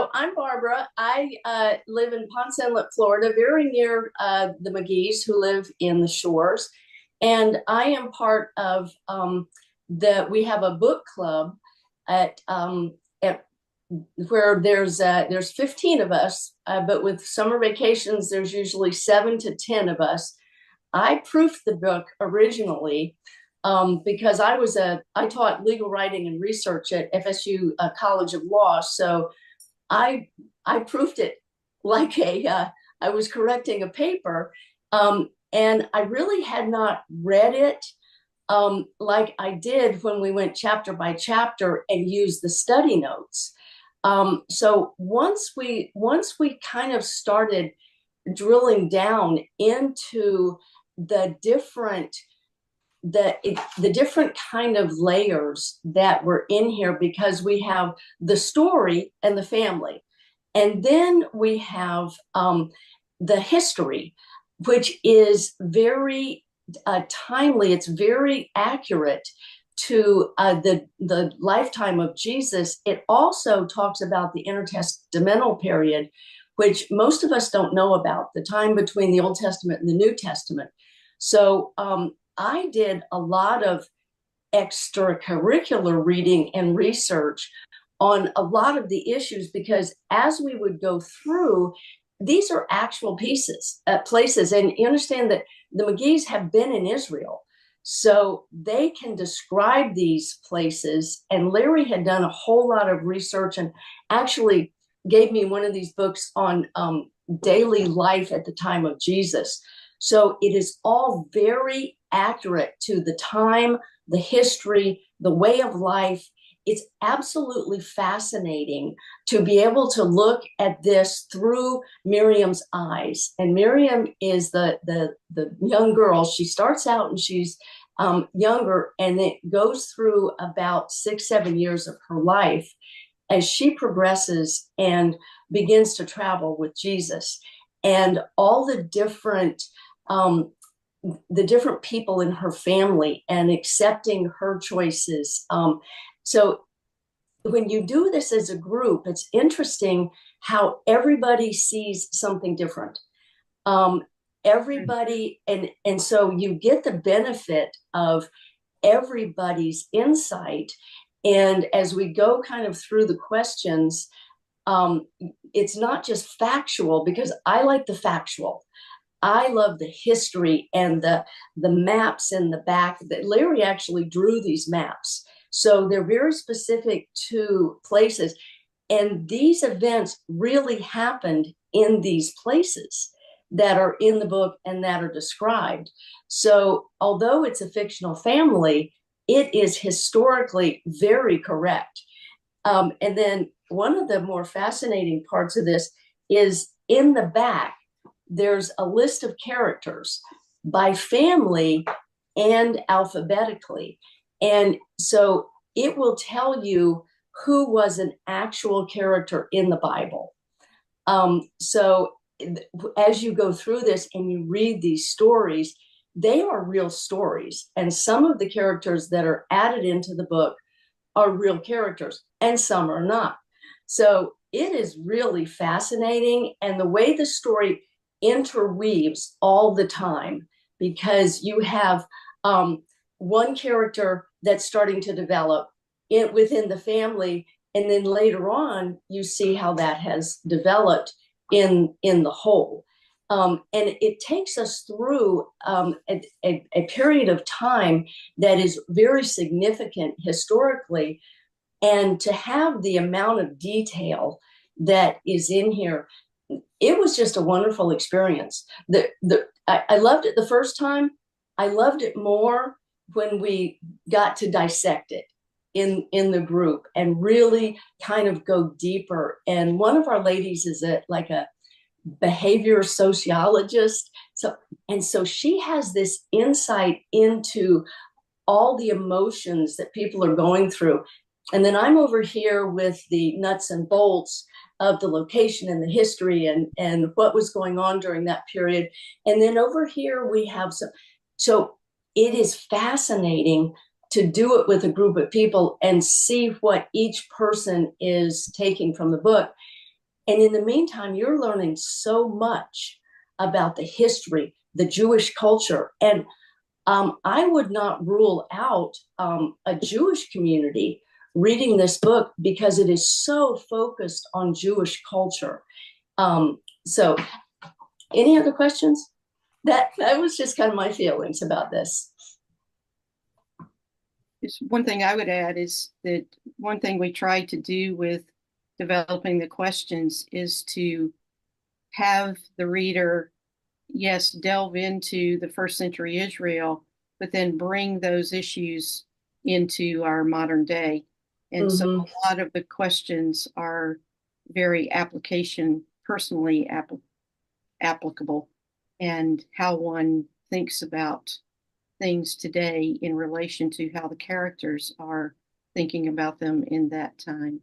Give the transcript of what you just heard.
So I'm Barbara. I live in Ponce Inlet, Florida, very near the McGees who live in the shores. And I am part of we have a book club at where there's 15 of us, but with summer vacations, there's usually 7 to 10 of us. I proofed the book originally because I taught legal writing and research at FSU College of Law. So I I proofed it like I was correcting a paper, and I really had not read it like I did when we went chapter by chapter and used the study notes. So once we kind of started drilling down into the different the different kind of layers that were in here, because we have the story and the family, and then we have the history, which is very timely. It's very accurate to the lifetime of Jesus. It also talks about the intertestamental period, which most of us don't know about, the time between the Old Testament and the New Testament. So I did a lot of extracurricular reading and research on a lot of the issues, because as we would go through, these are actual places. And you understand that the McGees have been in Israel, so they can describe these places. And Larry had done a whole lot of research and actually gave me one of these books on daily life at the time of Jesus. So it is all very accurate to the time, the history, the way of life. It's absolutely fascinating to be able to look at this through Miriam's eyes. And Miriam is the young girl. She starts out and she's younger, and it goes through about 6, 7 years of her life as she progresses and begins to travel with Jesus, and all the different people in her family and accepting her choices. So when you do this as a group, it's interesting how everybody sees something different. Everybody, and so you get the benefit of everybody's insight. And as we go kind of through the questions, it's not just factual, because I like the factual. I love the history and the maps in the back. That Larry actually drew these maps, so they're very specific to places, and these events really happened in these places that are in the book and that are described. So although it's a fictional family, it is historically very correct. And then one of the more fascinating parts of this is in the back there's a list of characters by family and alphabetically. And so it will tell you who was an actual character in the Bible. So as you go through this and you read these stories, they are real stories. And some of the characters that are added into the book are real characters, and some are not. So it is really fascinating. And the way the story interweaves all the time, because you have one character that's starting to develop within the family, and then later on you see how that has developed in the whole. And it takes us through a period of time that is very significant historically, and to have the amount of detail that is in here, it was just a wonderful experience. I loved it the first time. I loved it more when we got to dissect it in the group and really kind of go deeper. And one of our ladies is like a behavior sociologist. So she has this insight into all the emotions that people are going through. And then I'm over here with the nuts and bolts of the location and the history and what was going on during that period. And then over here we have so it is fascinating to do it with a group of people and see what each person is taking from the book. And in the meantime, you're learning so much about the history, the Jewish culture. And I would not rule out a Jewish community reading this book because it is so focused on Jewish culture. So, any other questions? That was just kind of my feelings about this. Just one thing I would add is that one thing we try to do with developing the questions is to have the reader, yes, delve into the first century Israel, but then bring those issues into our modern day. And so Mm-hmm. a lot of the questions are very personally applicable, and how one thinks about things today in relation to how the characters are thinking about them in that time.